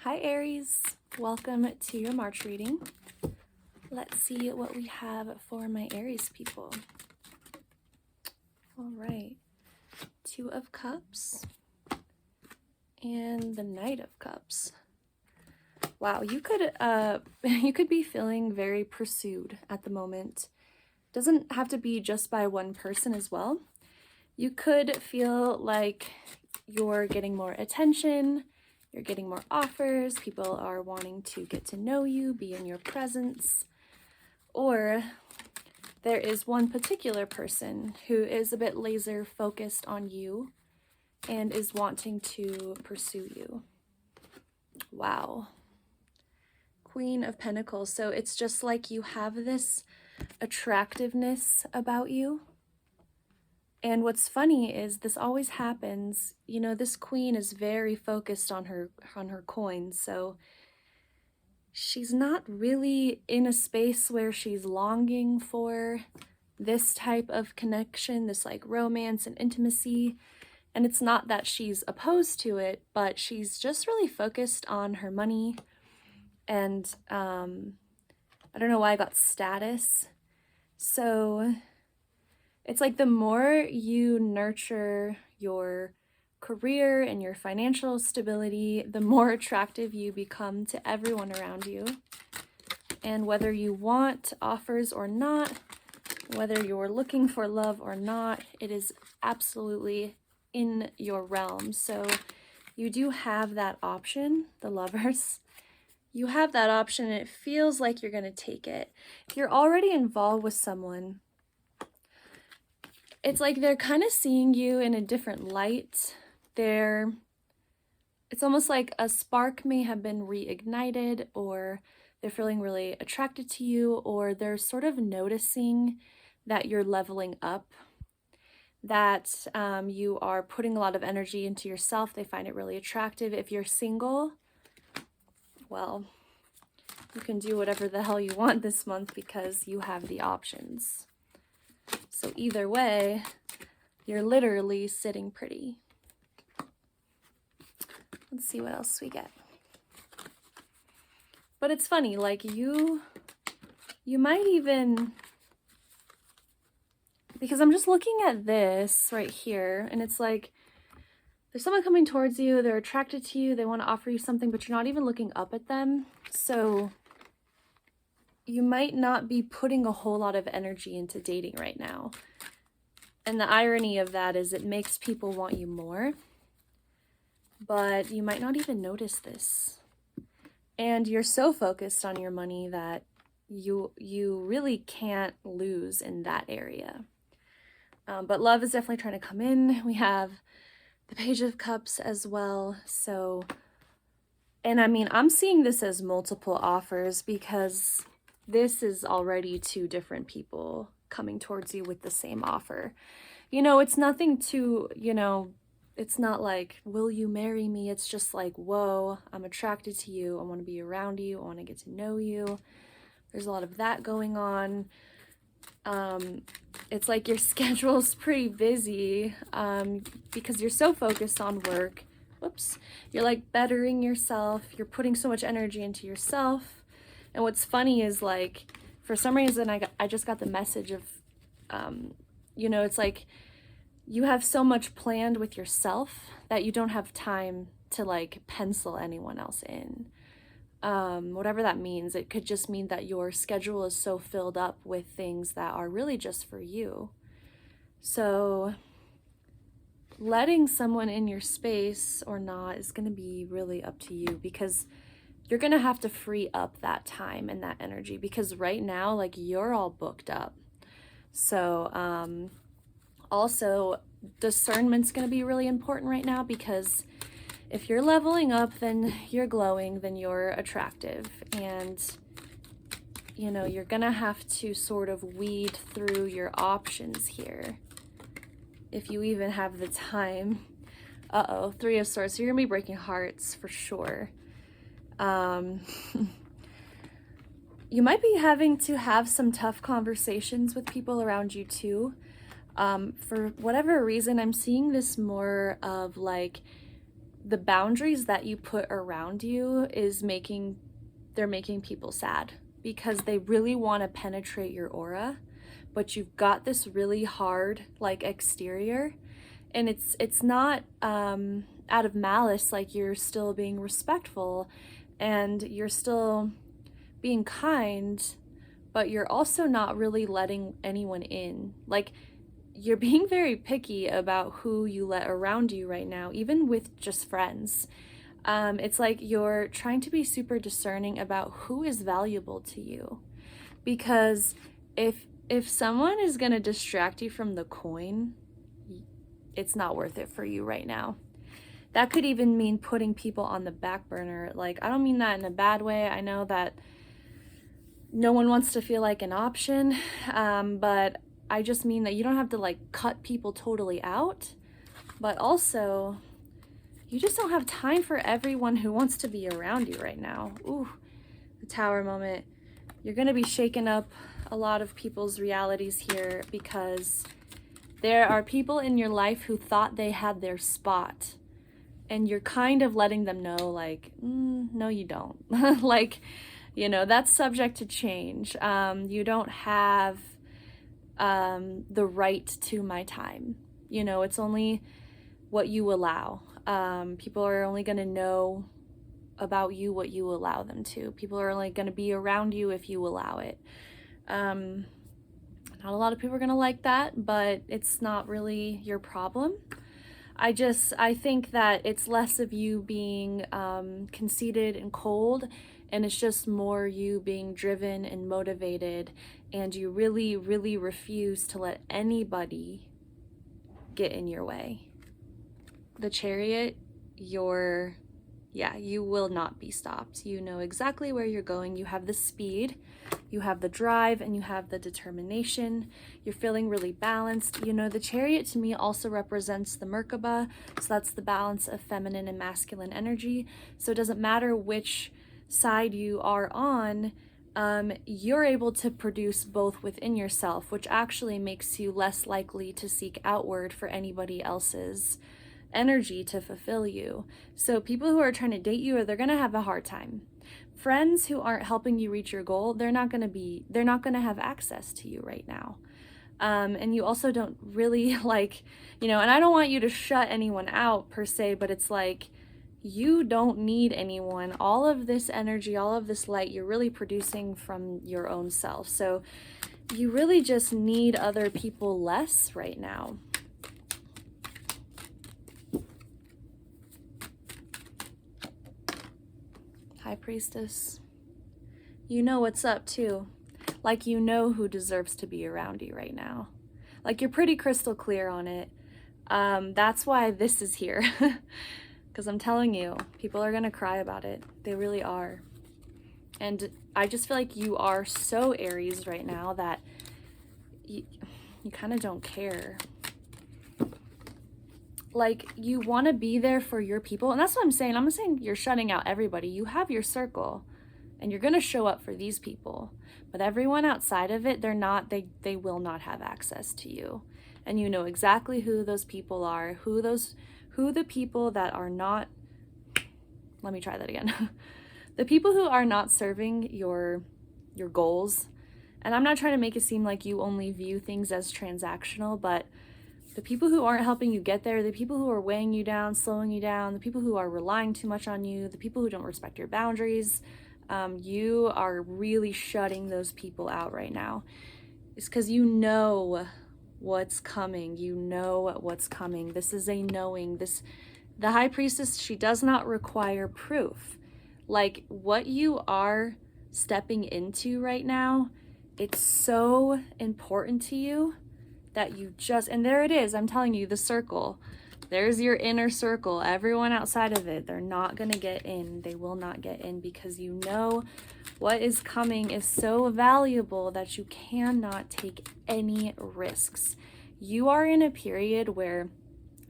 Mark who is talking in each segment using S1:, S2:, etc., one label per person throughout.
S1: Hi Aries, welcome to your March reading. Let's see what we have for my Aries people. All right, Two of Cups and the Knight of Cups. Wow, you could you could be feeling very pursued at the moment. Doesn't have to be just by one person as well. You could feel like you're getting more attention. You're getting more offers, people are wanting to get to know you, be in your presence, or there is one particular person who is a bit laser focused on you and is wanting to pursue you. Wow. Queen of Pentacles. So it's just like you have this attractiveness about you. And what's funny is this always happens, you know, this queen is very focused on her coins, so she's not really in a space where she's longing for this type of connection, this like romance and intimacy. And it's not that she's opposed to it, but she's just really focused on her money. And I don't know why I got status. So it's like the more you nurture your career and your financial stability, the more attractive you become to everyone around you. And whether you want offers or not, whether you're looking for love or not, it is absolutely in your realm. So you do have that option, the Lovers. You have that option and it feels like you're going to take it. If you're already involved with someone, it's like they're kind of seeing you in a different light. It's almost like a spark may have been reignited, or they're feeling really attracted to you, or they're sort of noticing that you're leveling up, that you are putting a lot of energy into yourself. They find it really attractive. If you're single, well, you can do whatever the hell you want this month because you have the options. So either way, you're literally sitting pretty. Let's see what else we get. But it's funny, like you might even, because I'm just looking at this right here, and it's like there's someone coming towards you, they're attracted to you, they want to offer you something, but you're not even looking up at them. So you might not be putting a whole lot of energy into dating right now. And the irony of that is it makes people want you more, but you might not even notice this. And you're so focused on your money that you really can't lose in that area. But love is definitely trying to come in. We have the Page of Cups as well. So, and I mean, I'm seeing this as multiple offers because this is already two different people coming towards you with the same offer. You know, it's nothing to, you know, it's not like, will you marry me? It's just like, whoa, I'm attracted to you. I want to be around you. I want to get to know you. There's a lot of that going on. It's like your schedule's pretty busy because you're so focused on work. Whoops. You're like bettering yourself. You're putting so much energy into yourself. And what's funny is like, for some reason, I just got the message of, you know, it's like you have so much planned with yourself that you don't have time to like pencil anyone else in. Whatever that means, it could just mean that your schedule is so filled up with things that are really just for you. So letting someone in your space or not is going to be really up to you, because you're going to have to free up that time and that energy, because right now, like, you're all booked up. So, also, discernment's going to be really important right now, because if you're leveling up, then you're glowing, then you're attractive. And, you know, you're going to have to sort of weed through your options here, if you even have the time. Uh-oh, Three of Swords. So you're going to be breaking hearts for sure. You might be having to have some tough conversations with people around you too. For whatever reason, I'm seeing this more of like the boundaries that you put around you is they're making people sad, because they really want to penetrate your aura, but you've got this really hard like exterior, and it's not out of malice. Like, you're still being respectful and you're still being kind, but you're also not really letting anyone in. Like, you're being very picky about who you let around you right now, even with just friends. It's like you're trying to be super discerning about who is valuable to you, because if someone is going to distract you from the coin, it's not worth it for you right now. That could even mean putting people on the back burner. Like, I don't mean that in a bad way. I know that no one wants to feel like an option, but I just mean that you don't have to like cut people totally out, but also you just don't have time for everyone who wants to be around you right now. Ooh, the Tower moment. You're going to be shaking up a lot of people's realities here, because there are people in your life who thought they had their spot, and you're kind of letting them know, like, no, you don't. Like, you know, that's subject to change. You don't have the right to my time. You know, it's only what you allow. People are only going to know about you what you allow them to. People are only going to be around you if you allow it. Not a lot of people are going to like that, but it's not really your problem. I think that it's less of you being conceited and cold, and it's just more you being driven and motivated, and you really, really refuse to let anybody get in your way. The Chariot, you will not be stopped. You know exactly where you're going. You have the speed, you have the drive, and you have the determination. You're feeling really balanced. You know, the Chariot to me also represents the Merkaba, so that's the balance of feminine and masculine energy. So it doesn't matter which side you are on, you're able to produce both within yourself, which actually makes you less likely to seek outward for anybody else's energy to fulfill you. So people who are trying to date you, they're going to have a hard time. Friends who aren't helping you reach your goal, they're not going to have access to you right now. And you also don't really like, you know, and I don't want you to shut anyone out per se, but it's like, you don't need anyone. All of this energy, all of this light, you're really producing from your own self. So you really just need other people less right now. High Priestess, you know what's up too. Like, you know who deserves to be around you right now. Like, you're pretty crystal clear on it. That's why this is here. Because I'm telling you, people are going to cry about it. They really are. And I just feel like you are so Aries right now that you kind of don't care. Like, you want to be there for your people. And that's what I'm saying. I'm not saying you're shutting out everybody. You have your circle, and you're going to show up for these people. But everyone outside of it, they will not have access to you. And you know exactly who those people are, who the people that are not, let me try that again. The people who are not serving your goals. And I'm not trying to make it seem like you only view things as transactional, but the people who aren't helping you get there, the people who are weighing you down, slowing you down, the people who are relying too much on you, the people who don't respect your boundaries, you are really shutting those people out right now. It's because you know what's coming. You know what's coming. This is a knowing. The High Priestess, she does not require proof. Like, what you are stepping into right now, it's so important to you that you just, and there it is, I'm telling you, the circle. There's your inner circle. Everyone outside of it, they're not going to get in. They will not get in, because you know what is coming is so valuable that you cannot take any risks. You are in a period where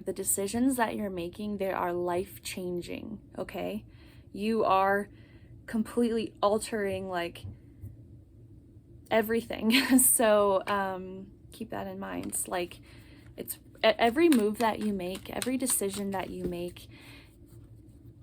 S1: the decisions that you're making, they are life-changing, okay? You are completely altering, like, everything. So keep that in mind. Like, it's every move that you make, every decision that you make,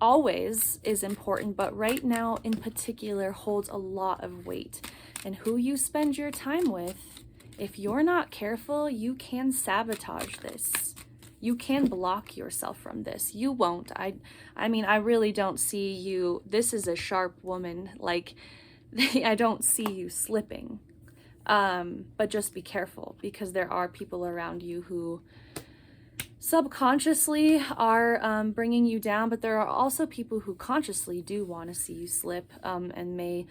S1: always is important, but right now in particular holds a lot of weight. And who you spend your time with, if you're not careful, you can sabotage this. You can block yourself from this. You won't. I mean, I really don't see you. This is a sharp woman. Like, I don't see you slipping. But just be careful, because there are people around you who subconsciously are bringing you down, but there are also people who consciously do want to see you slip, and may,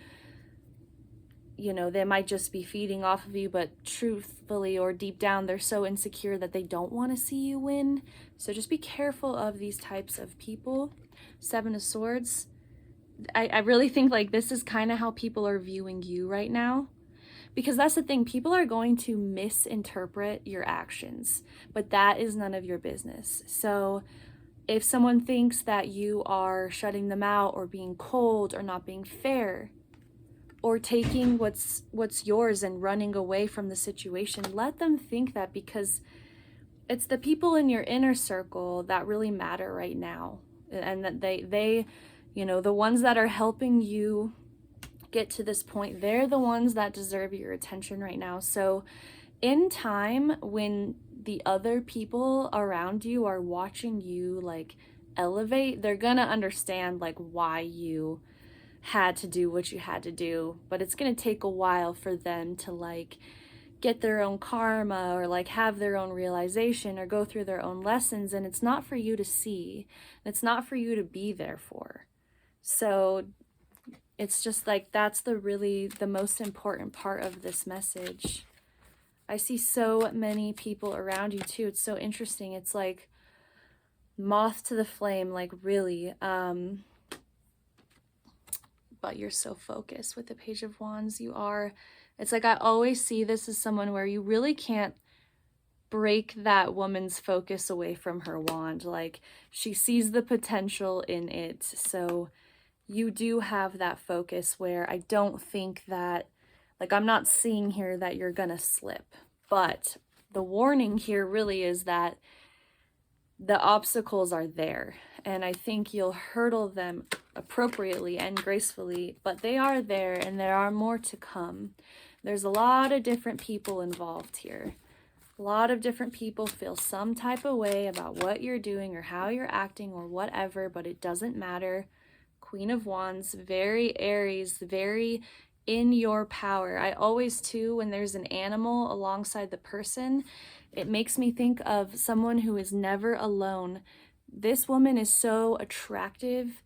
S1: you know, they might just be feeding off of you, but truthfully or deep down, they're so insecure that they don't want to see you win. So just be careful of these types of people. Seven of Swords. I really think like this is kind of how people are viewing you right now. Because that's the thing, people are going to misinterpret your actions, but that is none of your business. So if someone thinks that you are shutting them out or being cold or not being fair or taking what's yours and running away from the situation, let them think that, because it's the people in your inner circle that really matter right now. And that they, you know, the ones that are helping you get to this point, they're the ones that deserve your attention right now. So in time, when the other people around you are watching you like elevate, they're gonna understand like why you had to do what you had to do, but it's gonna take a while for them to like get their own karma or like have their own realization or go through their own lessons, and it's not for you to see. It's not for you to be there for. So it's just like, that's the most important part of this message. I see so many people around you too. It's so interesting. It's like moth to the flame, like really. But you're so focused with the Page of Wands. You are. It's like I always see this as someone where you really can't break that woman's focus away from her wand. Like, she sees the potential in it. So you do have that focus where I don't think that, like, I'm not seeing here that you're gonna slip, but the warning here really is that the obstacles are there, and I think you'll hurdle them appropriately and gracefully, but they are there, and there are more to come. There's a lot of different people involved here. A lot of different people feel some type of way about what you're doing or how you're acting or whatever, but it doesn't matter. Queen of Wands, very Aries, very in your power. I always too, when there's an animal alongside the person, it makes me think of someone who is never alone. This woman is so attractive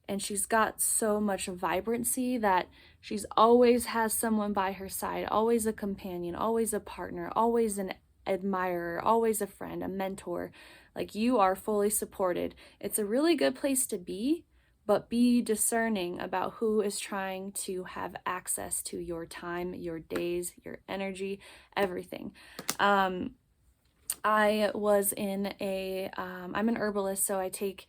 S1: and she's got so much vibrancy that she's always has someone by her side, always a companion, always a partner, always an admirer, always a friend, a mentor. Like, you are fully supported. It's a really good place to be, but be discerning about who is trying to have access to your time, your days, your energy, everything. I was in a, I'm an herbalist, so I take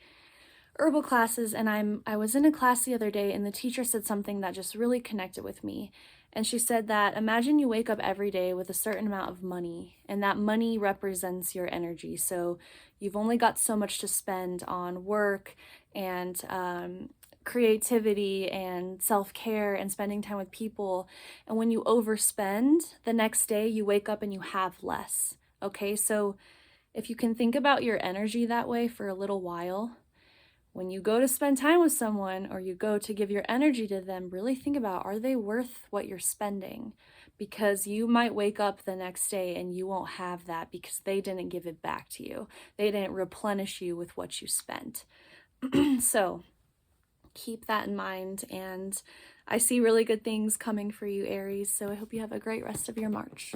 S1: herbal classes, and I was in a class the other day, and the teacher said something that just really connected with me. And she said that, imagine you wake up every day with a certain amount of money, and that money represents your energy. So you've only got so much to spend on work and creativity and self-care and spending time with people. And when you overspend, the next day you wake up and you have less. Okay, so if you can think about your energy that way for a little while, when you go to spend time with someone or you go to give your energy to them, really think about, are they worth what you're spending? Because you might wake up the next day and you won't have that because they didn't give it back to you. They didn't replenish you with what you spent. So keep that in mind, and I see really good things coming for you, Aries. So I hope you have a great rest of your March.